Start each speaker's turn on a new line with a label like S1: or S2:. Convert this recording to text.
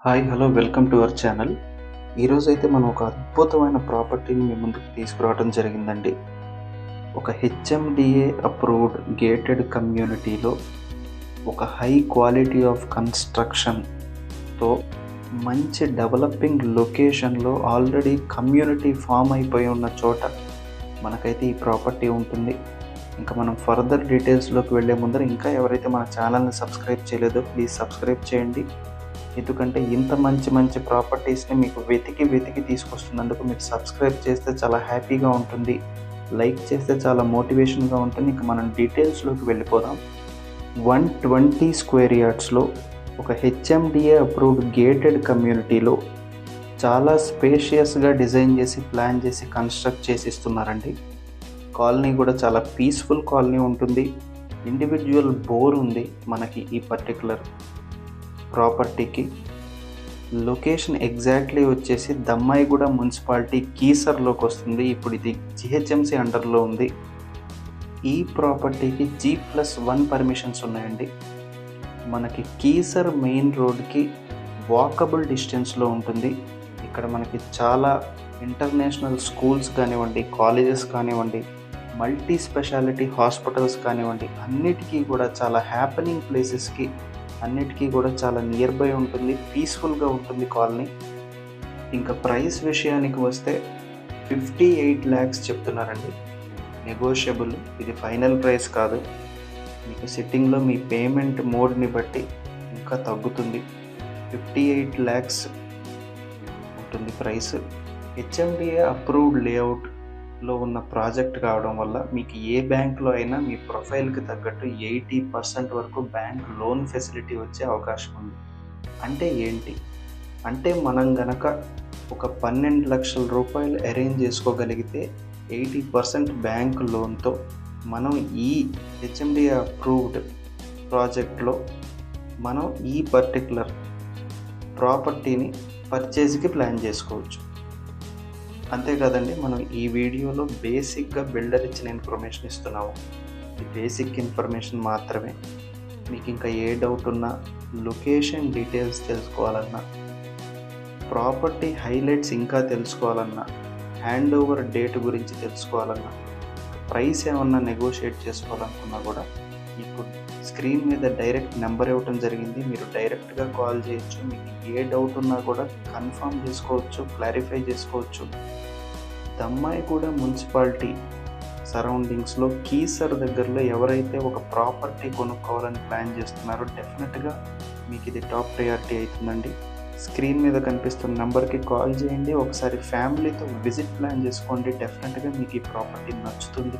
S1: Hi hello welcome to our channel. ఈరోజైతే మనం ఒక అద్భుతమైన ప్రాపర్టీని మీ ముందుకు తీసుకురావడం జరిగిందండి. ఒక హెచ్ఎండిఏ అప్రూవ్డ్ గేటెడ్ కమ్యూనిటీలో ఒక హై క్వాలిటీ ఆఫ్ కన్స్ట్రక్షన్తో మంచి డెవలపింగ్ లొకేషన్లో ఆల్రెడీ కమ్యూనిటీ ఫామ్ అయిపోయి ఉన్న చోట మనకైతే ఈ ప్రాపర్టీ ఉంటుంది. ఇంకా మనం ఫర్దర్ డీటెయిల్స్లోకి వెళ్ళే ముందర ఇంకా ఎవరైతే మన ఛానల్ని సబ్స్క్రైబ్ చేయలేదో ప్లీజ్ సబ్స్క్రైబ్ చేయండి. ఎందుకంటే ఇంత మంచి మంచి ప్రాపర్టీస్ని మీకు వెతికి తీసుకొస్తున్నందుకు మీరు సబ్స్క్రైబ్ చేస్తే చాలా హ్యాపీగా ఉంటుంది, లైక్ చేస్తే చాలా మోటివేషన్గా ఉంటుంది. ఇంకా మనం డీటెయిల్స్లోకి వెళ్ళిపోదాం. 120 స్క్వేర్ యార్డ్స్లో ఒక హెచ్ఎండిఏ అప్రూవ్డ్ గేటెడ్ కమ్యూనిటీలో చాలా స్పేషియస్గా డిజైన్ చేసి ప్లాన్ చేసి కన్స్ట్రక్ట్ చేసి ఇస్తున్నారండి. కాలనీ కూడా చాలా పీస్ఫుల్ కాలనీ ఉంటుంది. ఇండివిజువల్ బోర్ ఉంది మనకి ఈ పర్టికులర్ ప్రాపర్టీకి. లొకేషన్ ఎగ్జాక్ట్లీ వచ్చేసి దమ్మాయిగూడ మున్సిపాలిటీ కీసర్లోకి వస్తుంది. ఇప్పుడు ఇది జిహెచ్ఎంసి అండర్లో ఉంది. ఈ ప్రాపర్టీకి G+1 పర్మిషన్స్ ఉన్నాయండి. మనకి కీసర్ మెయిన్ రోడ్కి వాకబుల్ డిస్టెన్స్లో ఉంటుంది. ఇక్కడ మనకి చాలా ఇంటర్నేషనల్ స్కూల్స్ కానివ్వండి, కాలేజెస్ కానివ్వండి, మల్టీ స్పెషాలిటీ హాస్పిటల్స్ కానివ్వండి, అన్నిటికీ కూడా చాలా హ్యాపెనింగ్ ప్లేసెస్కి అన్నిటికీ కూడా చాలా నియర్ బై ఉంటుంది, పీస్ఫుల్గా ఉంటుంది కాలనీ. ఇంకా ప్రైస్ విషయానికి వస్తే 58 lakhs చెప్తున్నారండి. నెగోషియబుల్, ఇది ఫైనల్ ప్రైస్ కాదు. మీకు సిట్టింగ్లో మీ పేమెంట్ మోడ్ని బట్టి ఇంకా తగ్గుతుంది. 58 lakhs ఉంటుంది ప్రైస్. హెచ్ఎండిఏ అప్రూవ్డ్ లేఅవుట్లో ఉన్న ప్రాజెక్ట్ కావడం వల్ల మీకు ఏ బ్యాంక్లో అయినా మీ ప్రొఫైల్కి తగ్గట్టు 80% వరకు బ్యాంక్ లోన్ ఫెసిలిటీ వచ్చే అవకాశం ఉంది. అంటే ఏంటి అంటే మనం గనక ఒక 12 లక్షల రూపాయలు అరేంజ్ చేసుకోగలిగితే 80% బ్యాంక్ లోన్తో మనం ఈ హెచ్ఎండిఏ అప్రూవ్డ్ ప్రాజెక్ట్లో మనం ఈ పర్టికులర్ ప్రాపర్టీని పర్చేజ్కి ప్లాన్ చేసుకోవచ్చు. అంతే కదండి, మనం ఈ వీడియోలో బేసిక్గా బిల్డర్ ఇచ్చిన ఇన్ఫర్మేషన్ ఇస్తున్నాము. ఈ బేసిక్ ఇన్ఫర్మేషన్ మాత్రమే. మీకు ఇంకా ఏ డౌట్ ఉన్నా, లొకేషన్ డీటెయిల్స్ తెలుసుకోవాలన్నా, ప్రాపర్టీ హైలైట్స్ ఇంకా తెలుసుకోవాలన్నా, హ్యాండ్ ఓవర్ డేట్ గురించి తెలుసుకోవాలన్నా, ప్రైస్ ఏమన్నా నెగోషియేట్ చేసుకోవాలనుకున్నా కూడా ఇప్పుడు స్క్రీన్ మీద డైరెక్ట్ నెంబర్ ఇవ్వటం జరిగింది. మీరు డైరెక్ట్గా కాల్ చేయొచ్చు. మీకు ఏ డౌట్ ఉన్నా కూడా కన్ఫర్మ్ చేసుకోవచ్చు, క్లారిఫై చేసుకోవచ్చు. దమ్మాయిగూడ మున్సిపాలిటీ సరౌండింగ్స్లో కీసర్ దగ్గరలో ఎవరైతే ఒక ప్రాపర్టీ కొనుక్కోవాలని ప్లాన్ చేస్తున్నారో డెఫినెట్గా మీకు ఇది టాప్ ప్రయారిటీ అవుతుందండి. స్క్రీన్ మీద కనిపిస్తున్న నెంబర్కి కాల్ చేయండి. ఒకసారి ఫ్యామిలీతో విజిట్ ప్లాన్ చేసుకోండి. డెఫినెట్గా మీకు ఈ ప్రాపర్టీ నచ్చుతుంది.